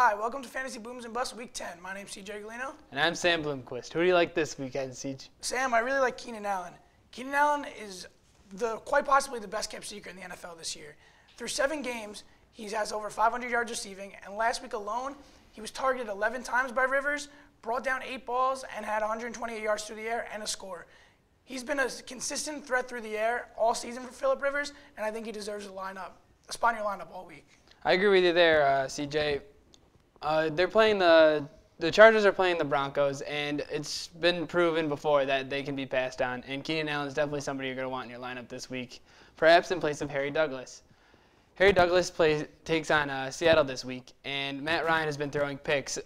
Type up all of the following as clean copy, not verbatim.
Hi, welcome to Fantasy Booms and Busts Week 10. My name's CJ Galino. And I'm Sam Bloomquist. Who do you like this weekend, Siege? Sam, I really like Keenan Allen. Keenan Allen is quite possibly the best kept secret in the NFL this year. Through 7 games, he has over 500 yards receiving, and last week alone, he was targeted 11 times by Rivers, brought down 8 balls, and had 128 yards through the air and a score. He's been a consistent threat through the air all season for Phillip Rivers, and I think he deserves a spot in your lineup all week. I agree with you there, CJ. They're playing the Chargers are playing the Broncos, and it's been proven before that they can be passed on. And Keenan Allen is definitely somebody you're going to want in your lineup this week, perhaps in place of Harry Douglas. Harry Douglas takes on Seattle this week, and Matt Ryan has been throwing picks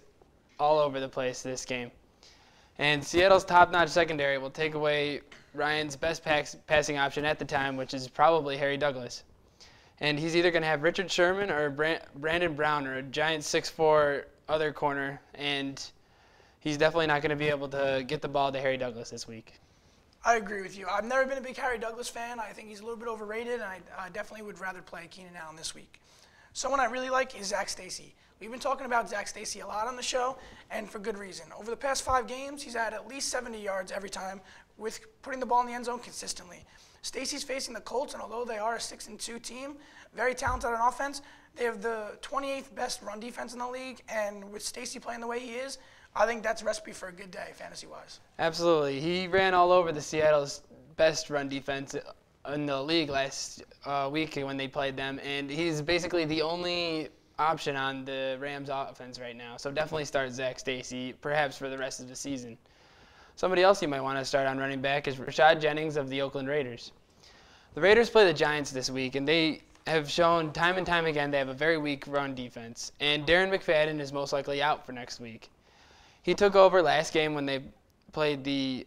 all over the place this game. And Seattle's top-notch secondary will take away Ryan's best passing option at the time, which is probably Harry Douglas. And he's either going to have Richard Sherman or Brandon Brown or a giant 6'4" other corner, and he's definitely not going to be able to get the ball to Harry Douglas this week. I agree with you. I've never been a big Harry Douglas fan. I think he's a little bit overrated, and I definitely would rather play Keenan Allen this week. Someone I really like is Zach Stacy. We've been talking about Zach Stacy a lot on the show, and for good reason. Over the past 5 games, he's had at least 70 yards every time with putting the ball in the end zone consistently. Stacy's facing the Colts, and although they are a 6-2 team, very talented on offense, they have the 28th best run defense in the league, and with Stacy playing the way he is, I think that's a recipe for a good day, fantasy-wise. Absolutely. He ran all over the Seattle's best run defense in the league last week when they played them, and he's basically the only option on the Rams offense right now. So definitely start Zach Stacy, perhaps for the rest of the season. Somebody else you might want to start on running back is Rashad Jennings of the Oakland Raiders. The Raiders play the Giants this week, and they have shown time and time again they have a very weak run defense. And Darren McFadden is most likely out for next week. He took over last game when they played the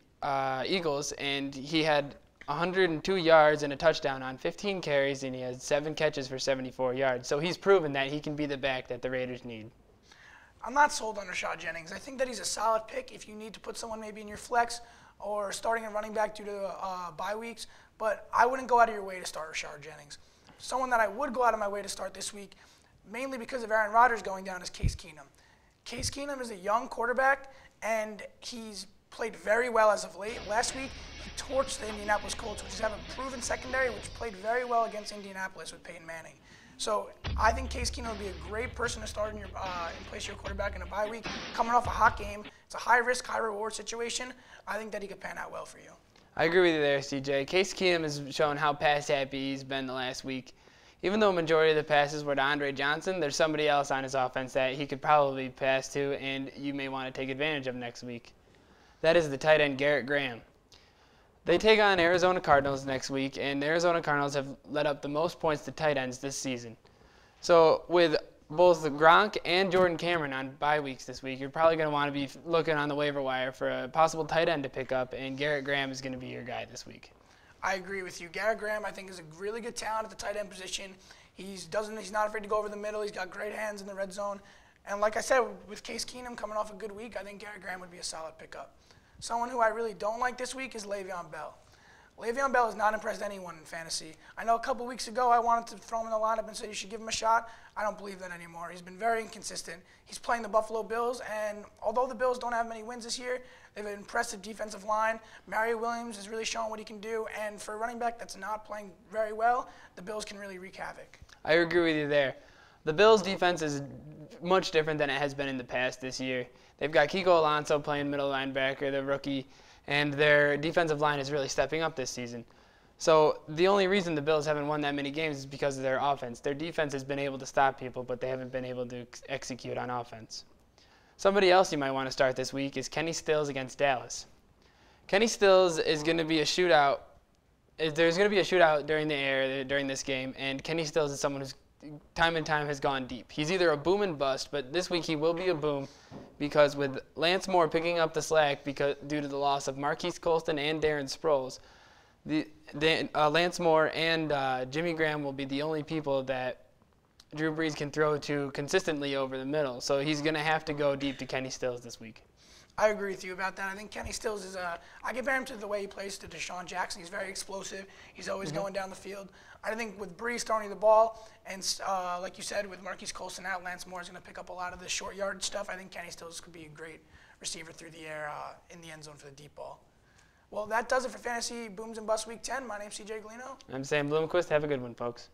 Eagles, and he had 102 yards and a touchdown on 15 carries, and he has 7 catches for 74 yards. So he's proven that he can be the back that the Raiders need. I'm not sold on Rashad Jennings. I think that he's a solid pick if you need to put someone maybe in your flex or starting a running back due to bye weeks, but I wouldn't go out of your way to start Rashad Jennings. Someone that I would go out of my way to start this week, mainly because of Aaron Rodgers going down, is Case Keenum. Case Keenum is a young quarterback, and he's played very well as of late. Last week, he torched the Indianapolis Colts, which have a proven secondary, which played very well against Indianapolis with Peyton Manning. So I think Case Keenum would be a great person to start in place of your quarterback in a bye week. Coming off a hot game, it's a high-risk, high-reward situation. I think that he could pan out well for you. I agree with you there, CJ. Case Keenum has shown how pass-happy he's been the last week. Even though a majority of the passes were to Andre Johnson, there's somebody else on his offense that he could probably pass to, and you may want to take advantage of next week. That is the tight end Garrett Graham. They take on Arizona Cardinals next week, and the Arizona Cardinals have led up the most points to tight ends this season. So with both Gronk and Jordan Cameron on bye weeks this week, you're probably going to want to be looking on the waiver wire for a possible tight end to pick up, and Garrett Graham is going to be your guy this week. I agree with you. Garrett Graham, I think, is a really good talent at the tight end position. He's not afraid to go over the middle. He's got great hands in the red zone. And like I said, with Case Keenum coming off a good week, I think Garrett Graham would be a solid pickup. Someone who I really don't like this week is Le'Veon Bell. Le'Veon Bell has not impressed anyone in fantasy. I know a couple weeks ago I wanted to throw him in the lineup and say you should give him a shot. I don't believe that anymore. He's been very inconsistent. He's playing the Buffalo Bills, and although the Bills don't have many wins this year, they have an impressive defensive line. Mario Williams is really showing what he can do, and for a running back that's not playing very well, the Bills can really wreak havoc. I agree with you there. The Bills' defense is much different than it has been in the past this year. They've got Kiko Alonso playing middle linebacker, the rookie, and their defensive line is really stepping up this season. So the only reason the Bills haven't won that many games is because of their offense. Their defense has been able to stop people, but they haven't been able to execute on offense. Somebody else you might want to start this week is Kenny Stills against Dallas. Kenny Stills is going to be a shootout. There's going to be a shootout during this game, and Kenny Stills is someone who's time and time has gone deep. He's either a boom and bust, but this week he will be a boom because with Lance Moore picking up the slack due to the loss of Marquise Colston and Darren Sproles, Lance Moore and Jimmy Graham will be the only people that Drew Brees can throw to consistently over the middle. So he's going to have to go deep to Kenny Stills this week. I agree with you about that. I think Kenny Stills is I compare him to the way he plays to Deshaun Jackson. He's very explosive. He's always going down the field. I think with Brees throwing the ball and like you said, with Marquise Colston out, Lance Moore is going to pick up a lot of the short yard stuff. I think Kenny Stills could be a great receiver through the air in the end zone for the deep ball. Well, that does it for Fantasy Booms and Busts Week 10. My name's CJ Galino. I'm Sam Bloomquist. Have a good one, folks.